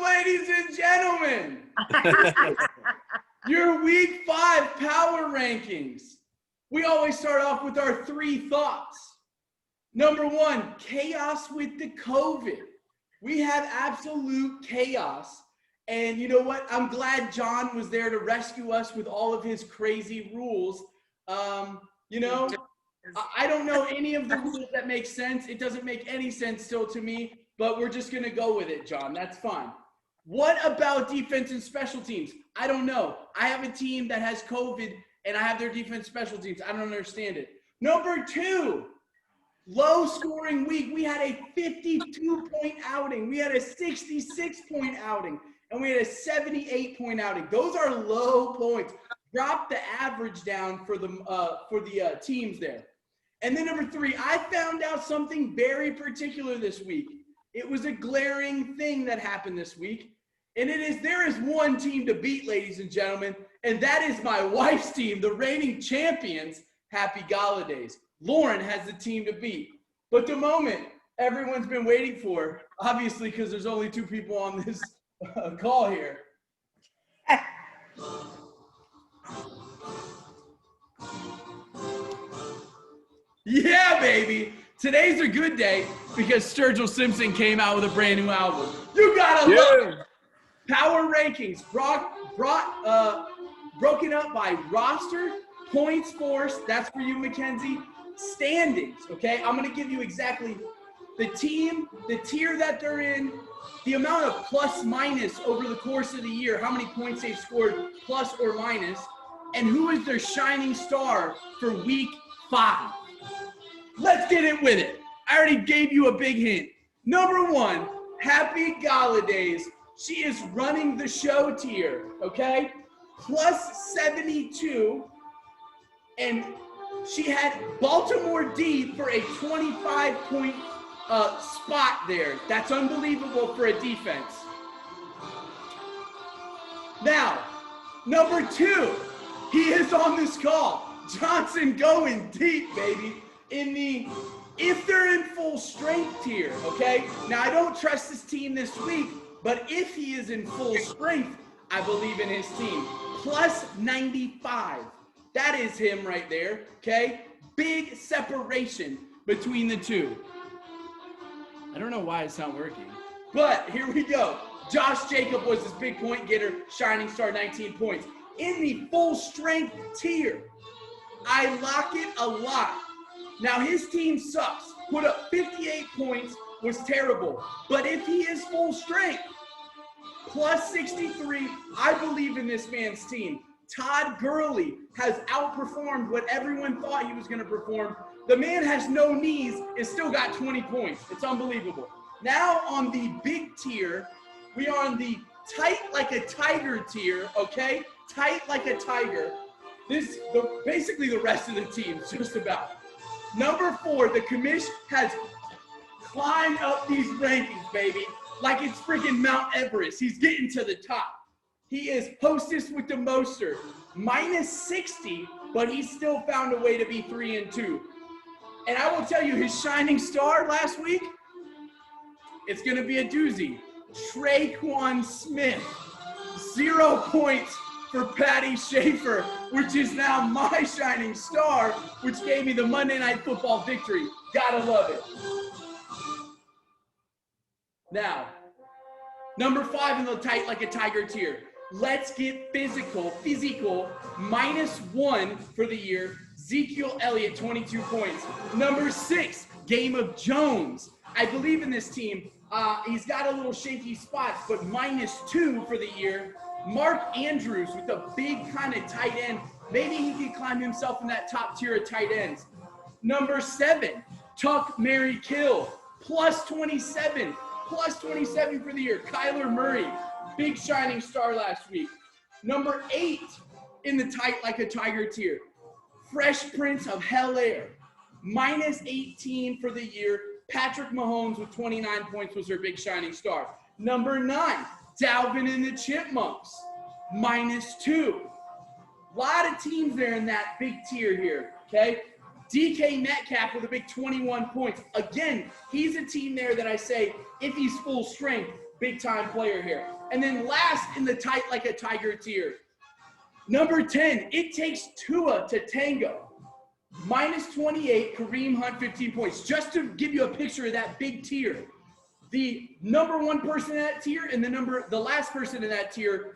Welcome, ladies and gentlemen. Your week 5 power rankings. We always start off with our 3 thoughts. Number 1, chaos with the COVID. We had absolute chaos. And you know what? I'm glad John was there to rescue us with all of his crazy rules. You know, I don't know any of the rules that make sense. It doesn't make any sense still to me, but we're just going to go with it, John. That's fine. What about defense and special teams? I don't know. I have a team that has COVID, and I have their defense special teams. I don't understand it. Number 2, low-scoring week. We had a 52-point outing. We had a 66-point outing, and we had a 78-point outing. Those are low points. Drop the average down for the teams there. And then number 3, I found out something very particular this week. It was a glaring thing that happened this week. And there is one team to beat, ladies and gentlemen, and that is my wife's team, the reigning champions. Happy Gala Days. Lauren has the team to beat. But the moment everyone's been waiting for, obviously because there's only 2 people on this call here. Yeah, baby. Today's a good day because Sturgill Simpson came out with a brand new album. You gotta love it. Power rankings broken up by roster, points forced. That's for you, Mackenzie. Standings, okay? I'm going to give you exactly the team, the tier that they're in, the amount of plus minus over the course of the year, how many points they've scored plus or minus, and who is their shining star for week 5. Let's get it with it. I already gave you a big hint. Number 1, Happy Gala Days. She is running the show tier, okay? Plus 72. And she had Baltimore D for a 25-point spot there. That's unbelievable for a defense. Now, number 2, he is on this call. Johnson going deep, baby. If they're in full strength tier, okay? Now, I don't trust this team this week, but if he is in full strength, I believe in his team. Plus 95. That is him right there, okay? Big separation between the 2. I don't know why it's not working. But here we go. Josh Jacob was his big point getter, shining star, 19 points. In the full strength tier, I lock it a lot. Now, his team sucks. Put up 58 points, was terrible. But if he is full strength, plus 63, I believe in this man's team. Todd Gurley has outperformed what everyone thought he was going to perform. The man has no knees and still got 20 points. It's unbelievable. Now on the big tier, we are on the tight like a tiger tier, okay? Tight like a tiger. Basically the rest of the team, just about. Number 4, the commish has climbed up these rankings, baby, like it's freaking Mount Everest. He's getting to the top. He is hostess with the moster, minus 60, but he still found a way to be 3-2. And I will tell you, his shining star last week, it's going to be a doozy. Traquan Smith, 0 points for Patty Schaefer, which is now my shining star, which gave me the Monday Night Football victory. Gotta love it. Now, number 5 in the tight like a tiger tier. Let's get physical. Minus 1 for the year. Ezekiel Elliott, 22 points. Number 6, Game of Jones. I believe in this team. He's got a little shaky spots, but minus 2 for the year. Mark Andrews with a big kind of tight end. Maybe he can climb himself in that top tier of tight ends. Number 7, Tuck Mary Kill, plus 27. Plus 27 for the year. Kyler Murray, big shining star last week. Number 8 in the tight like a tiger tier. Fresh Prince of Bel-Air, minus 18 for the year. Patrick Mahomes with 29 points was her big shining star. Number 9, Dalvin and the Chipmunks, minus 2. A lot of teams there in that big tier here, okay? DK Metcalf with a big 21 points. Again, he's a team there that I say, if he's full strength, big-time player here. And then last in the tight like a tiger tier, number 10, it takes Tua to tango. Minus 28, Kareem Hunt, 15 points. Just to give you a picture of that big tier. The number one person in that tier and the last person in that tier,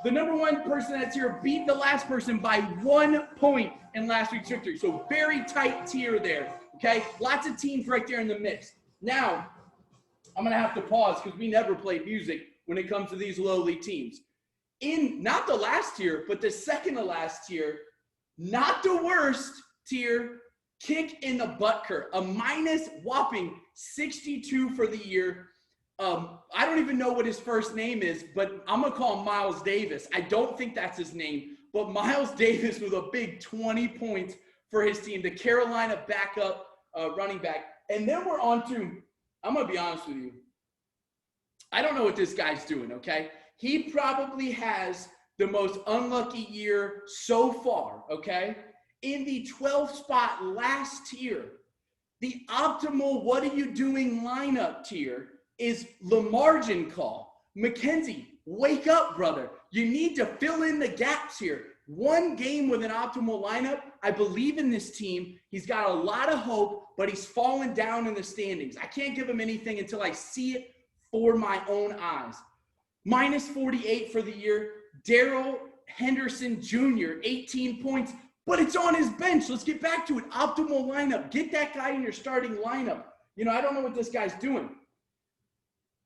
the number one person in that tier beat the last person by 1 point in last week's victory. So very tight tier there, okay? Lots of teams right there in the mix. Now, I'm going to have to pause because we never play music when it comes to these lowly teams. In not the last tier, but the second to last tier, not the worst tier, kick in the butt curve. A minus whopping 62 for the year. I don't even know what his first name is, but I'm going to call him Miles Davis. I don't think that's his name, but Miles Davis with a big 20 points for his team, the Carolina backup running back. And then we're on to, I'm going to be honest with you. I don't know what this guy's doing, okay? He probably has the most unlucky year so far, okay? In the 12th spot last tier, the optimal what are you doing lineup tier is LaMargin call. Mackenzie, wake up, brother. You need to fill in the gaps here. One game with an optimal lineup. I believe in this team. He's got a lot of hope, but he's fallen down in the standings. I can't give him anything until I see it for my own eyes. Minus 48 for the year. Darrell Henderson Jr., 18 points, but it's on his bench. Let's get back to it. Optimal lineup. Get that guy in your starting lineup. You know, I don't know what this guy's doing.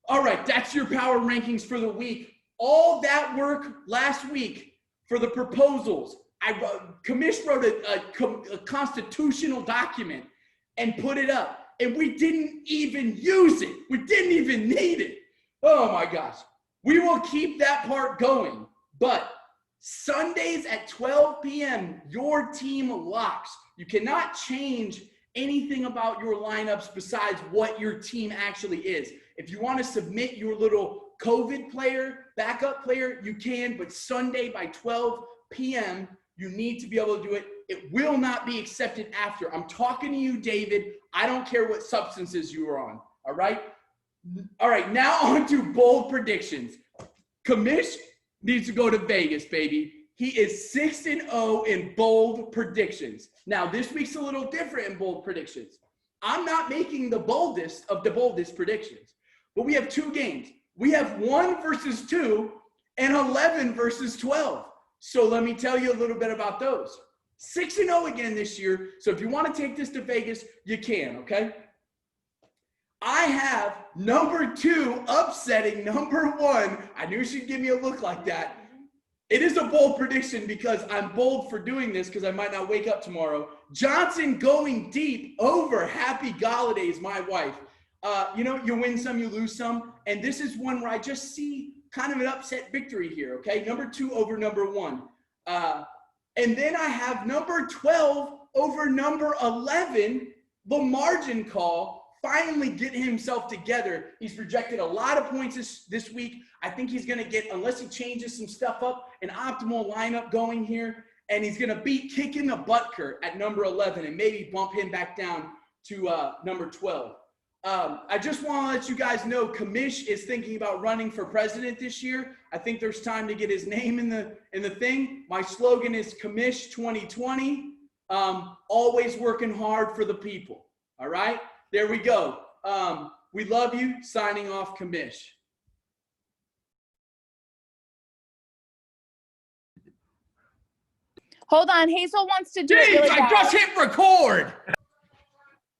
All right, that's your power rankings for the week. All that work last week for the proposals. Commish wrote a constitutional document and put it up, and we didn't even use it. We didn't even need it. Oh, my gosh. We will keep that part going, but Sundays at 12 p.m., your team locks. You cannot change anything about your lineups besides what your team actually is. If you want to submit your little COVID player, backup player, you can, but Sunday by 12 p.m., you need to be able to do it. It will not be accepted after. I'm talking to you, David. I don't care what substances you are on, all right? All right, now on to bold predictions. Commish needs to go to Vegas, baby. He is 6-0 in bold predictions. Now, this week's a little different in bold predictions. I'm not making the boldest of the boldest predictions, but we have 2 games. We have 1 versus 2 and 11 versus 12. So let me tell you a little bit about those. 6-0 again this year. So if you want to take this to Vegas, you can, okay? I have number 2 upsetting number 1. I knew she'd give me a look like that. It is a bold prediction because I'm bold for doing this because I might not wake up tomorrow. Johnson going deep over Happy Galladay, my wife. You know, you win some, you lose some. And this is one where I just see kind of an upset victory here, okay? Number 2 over number 1. And then I have number 12 over number 11, the margin call. Finally getting himself together. He's projected a lot of points this week. I think he's going to get, unless he changes some stuff up, an optimal lineup going here. And he's going to beat Kicking the Butker at number 11 and maybe bump him back down to number 12. I just want to let you guys know Commish is thinking about running for president this year. I think there's time to get his name in the thing. My slogan is Commish 2020. Always working hard for the people. All right? There we go. We love you. Signing off, Commish. Hold on. Hazel wants to do it really I bad. just hit record.